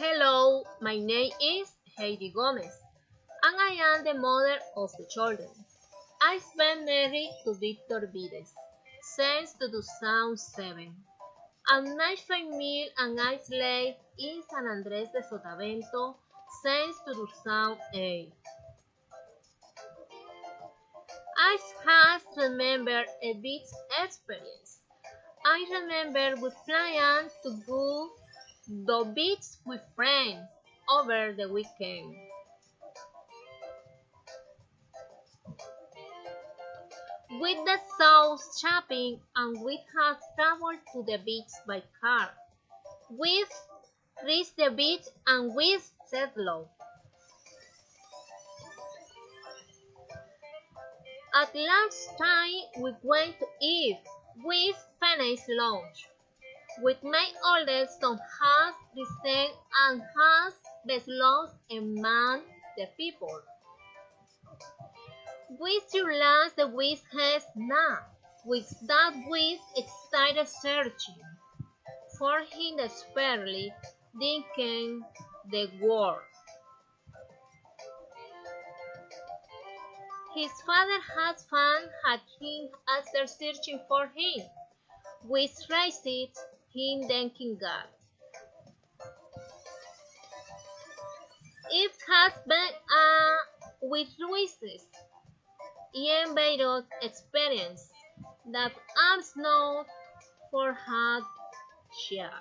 Hello, my name is Heidi Gomez, and I am the mother of the children. I've been married to Victor Vides since 2007, and my family and I live in San Andrés de Sotavento since 2008. I have remembered a beach experience. I remember we planned to go the beach with friends over the weekend. With the south shopping and we had traveled to the beach by car. We reached the beach and we said hello. At lunchtime we went to eat. We finished lunch. With my oldest son has risen and has best loved among the people. With your last the wish has now. With that wish started searching for him desperately, thinking the world. His father had found him after searching for him, which raised him thanking God. It has been a with Luis's invaluable experience that I'm not for hard share.